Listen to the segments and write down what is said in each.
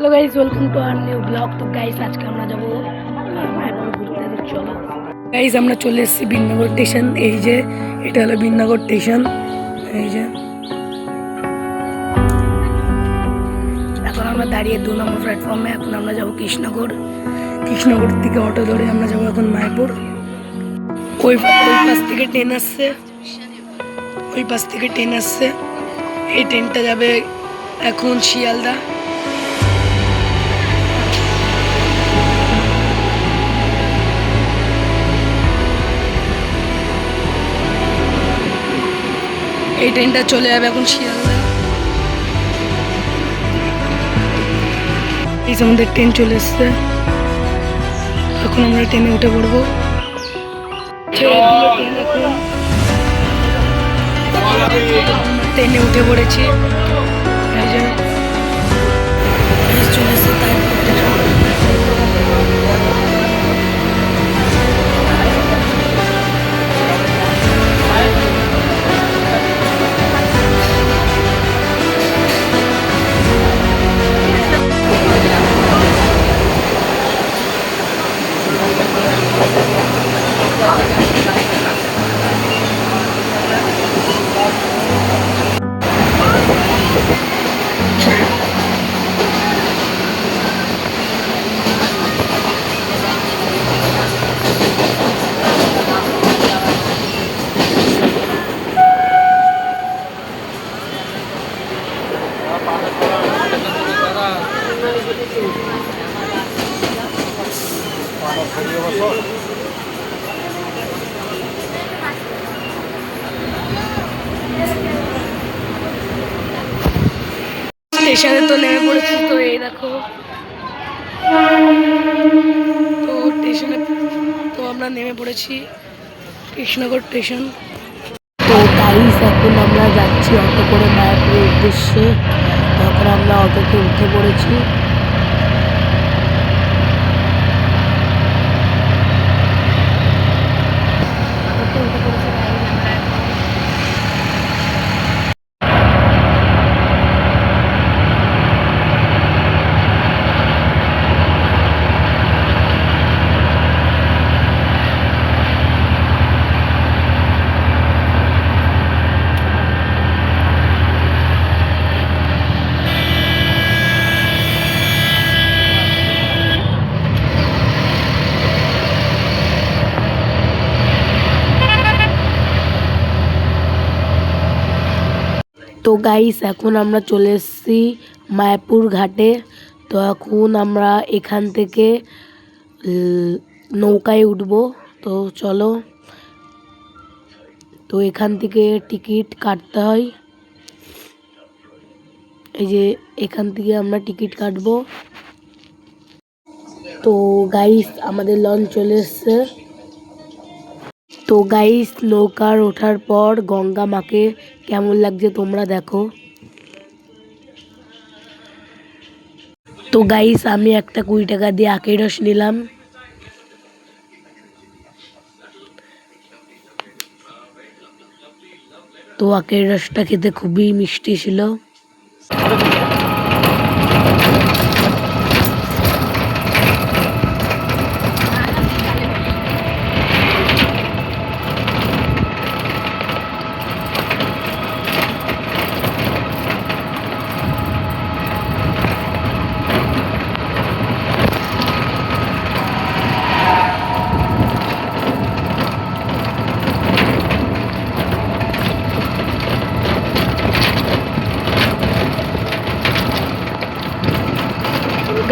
Hello guys, welcome to our new blog. তো guys আজকে আমরা যাব মায়াপুর ঘুরতে। চলো গাইস, আমরা চলে এসেছি বিননগর স্টেশন। এই যে এটা হলো বিননগর স্টেশন। এই যে এখন আমরা দাঁড়িয়ে 2 নম্বর প্ল্যাটফর্মে। এখন আমরা যাব কৃষ্ণনগর। কৃষ্ণনগর থেকে অটো ধরে আমরা যাব এখন মায়াপুর। ওই পাশ থেকে ট্রেন আসছে, ওই পাশ থেকে ট্রেন আসছে। এই ট্রেনটা যাবে এখন শিয়ালদা। এই ট্রেনটা চলে যাবে এখন শিয়ালদা। এই যে আমাদের ট্রেন চলে এসছে, এখন আমরা ট্রেনে উঠে পড়বো। ট্রেনে উঠে পড়েছি। চলে এসছে তাই স্টেশনে তো নেমে পড়েছি। তো এই দেখো, তো স্টেশনে তো আমরা নেমে পড়েছি কৃষ্ণনগর স্টেশন। তো গাইস এখন আমরা যাচ্ছি অটো করে মায়াপুরের উদ্দেশ্যে। তখন আমরা অটোতে উঠে পড়েছি। তো গাইস এখন আমরা চলে এসেছি মায়াপুর ঘাটে। তো এখন আমরা এখান থেকে নৌকায় উঠব। তো চলো, তো এখান থেকে টিকিট কাটতে হয়। এই যে এখান থেকে আমরা টিকিট কাটবো। তো গাইস আমাদের লঞ্চ চলে এসছে। তো গাইস নৌকার ওঠার পর গঙ্গা মাকে কেমন লাগছে তোমরা দেখো। তো গাইস আমি একটা 20 টাকা দিয়ে আখের রস নিলাম। তো আখের রসটা খেতে খুবই মিষ্টি ছিল।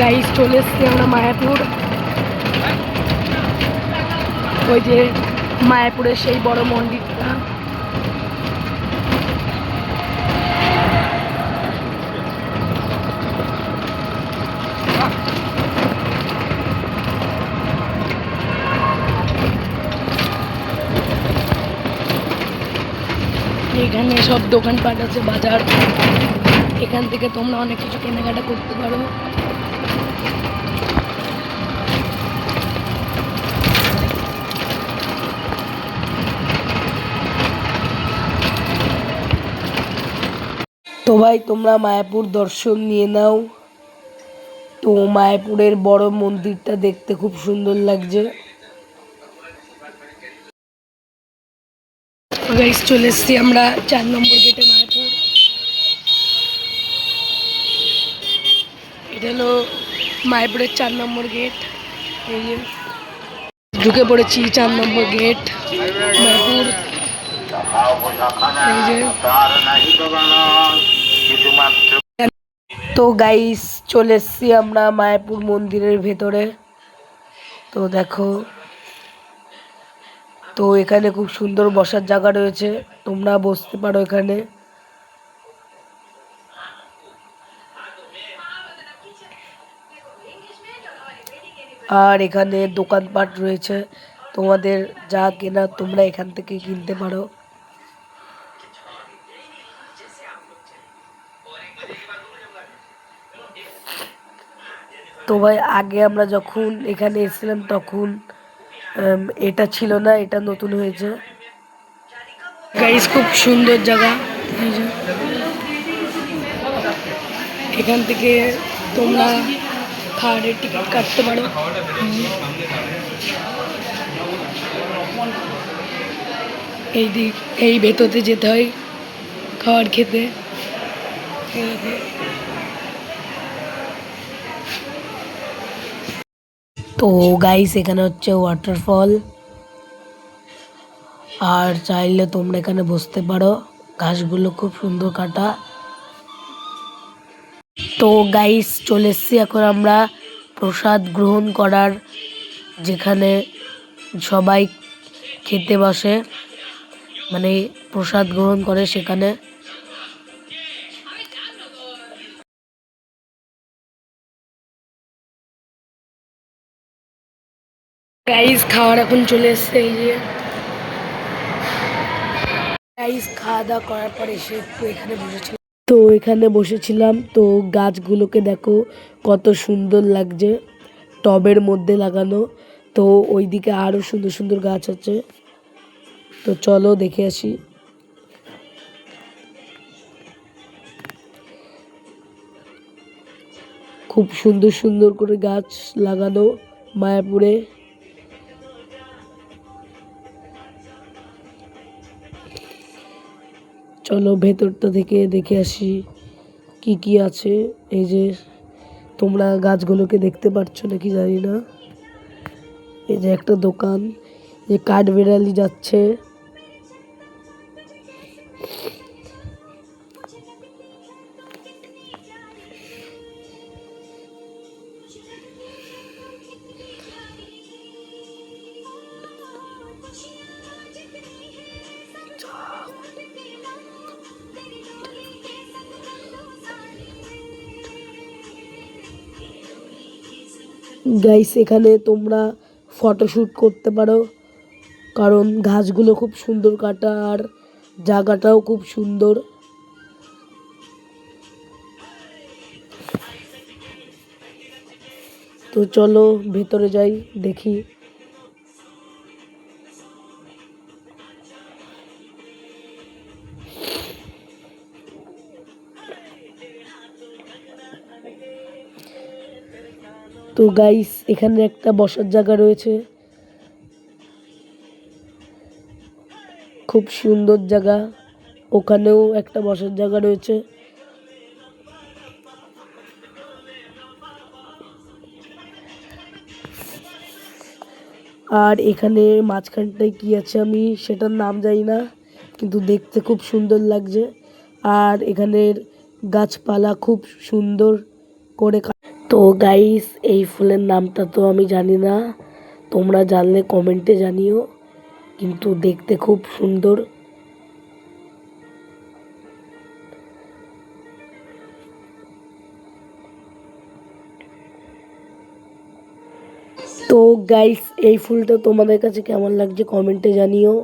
গাইস চলে এসছি আমরা মায়াপুর। ওই যে মায়াপুরের সেই বড় মন্দিরটা। এখানে সব দোকানপাট আছে, বাজার। এখান থেকে তোমরা অনেক কিছু কেনাকাটা করতে পারো। তো ভাই তোমরা মায়াপুর দর্শন নিয়ে নাও। তো মায়াপুরের বড় মন্দিরটা দেখতে খুব সুন্দর লাগছে। গাইস চলে এসেছি আমরা 4 নম্বর গেটে মায়াপুর। এটা হলো মায়াপুরের 4 নম্বর গেট। এই যে ঢুকে পড়েছি 4 নম্বর গেট মায়াপুর। এই যে তো গাইস চলে এসেছি আমরা মায়াপুর মন্দিরের ভেতরে। তো দেখো, তো এখানে খুব সুন্দর বসার জায়গা রয়েছে, তোমরা বসতে পারো এখানে। আর এখানে দোকানপাট রয়েছে, তোমাদের যা কেনা তোমরা এখান থেকে কিনতে পারো। তো ভাই আগে আমরা যখন এখানে এসেছিলাম তখন এটা ছিল না, এটা নতুন হয়েছে। গাইস খুব সুন্দর জায়গা। এই যে এখান থেকে তোমরা খাবারের টিকিট কাটতে পারো। এই দিক এই ভেতরতে যেতে হয় খাবার খেতে। তো গাইস এখানে হচ্ছে ওয়াটারফল, আর চাইলে তোমরা এখানে বসতে পারো, ঘাসগুলো খুব সুন্দর কাটা। তো গাইস চলে এসছি এখন আমরা প্রসাদ গ্রহণ করার, যেখানে সবাই খেতে বসে, মানে প্রসাদ গ্রহণ করে সেখানে। গাইস খাওয়ার এখন চলে এসছে। এই যে গাইস খাওয়া দাওয়া করার পর এসে একটু এখানে বসেছিলাম। তো এখানে বসেছিলাম, তো গাছগুলোকে দেখো কত সুন্দর লাগছে, টবের মধ্যে লাগানো। তো ওইদিকে আরো সুন্দর সুন্দর গাছ আছে, তো চলো দেখে আসি। খুব সুন্দর সুন্দর করে গাছ লাগানো মায়াপুরে। চলো ভেতরটা থেকে দেখে আসি কি কি আছে। এই যে তোমরা গাছগুলোকে দেখতে পাচ্ছ নাকি জানি না। এই যে একটা দোকান, যে কাঠবেড়ালি যাচ্ছে। গাইস এখানে তোমরা ফটোশ্যুট করতে পারো, কারণ ঘাসগুলো খুব সুন্দর কাটা আর জায়গাটাও খুব সুন্দর। তো চলো ভেতরে যাই দেখি। তো গাইস এখানে একটা বসার জায়গা রয়েছে, খুব সুন্দর জায়গা। ওখানেও একটা বসার জায়গা রয়েছে। আর এখানে মাঝখানটায় কি আছে আমি সেটার নাম জানি না, কিন্তু দেখতে খুব সুন্দর লাগছে। আর এখানের গাছপালা খুব সুন্দর করে। তো গাইস এই ফুলের নামটা তো আমি জানি না, তোমরা জানলে কমেন্টে জানিও, কিন্তু দেখতে খুব সুন্দর। তো গাইস এই ফুলটা তোমাদের কাছে কেমন লাগছে কমেন্টে জানিও।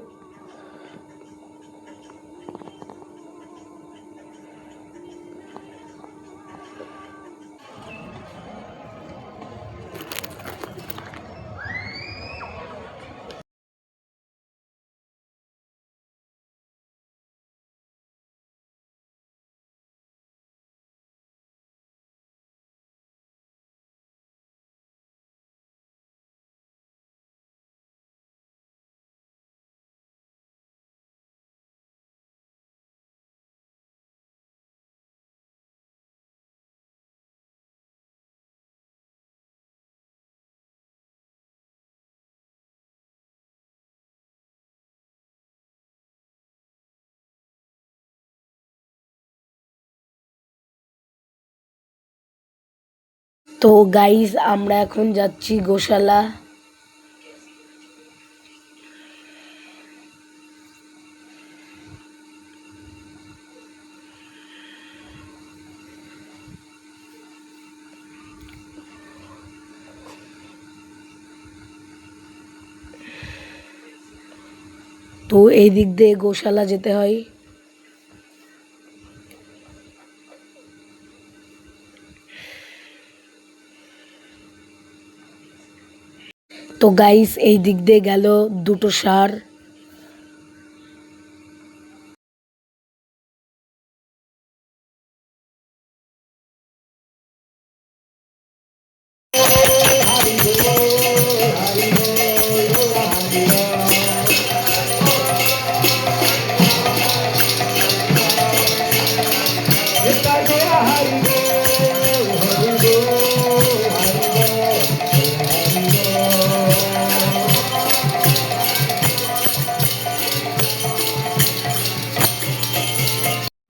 তো গাইস আমরা এখন যাচ্ছি গোশালা। তো এই দিক দিয়ে গোশালা যেতে হয়। তো গাইস এই দিক দিয়ে গেল দুটো ষাঁড়।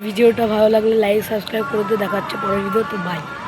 ভিডিওটা ভালো লাগলে লাইক সাবস্ক্রাইব করে দিয়ে দেখা হচ্ছে পরের ভিডিও। তো বাই।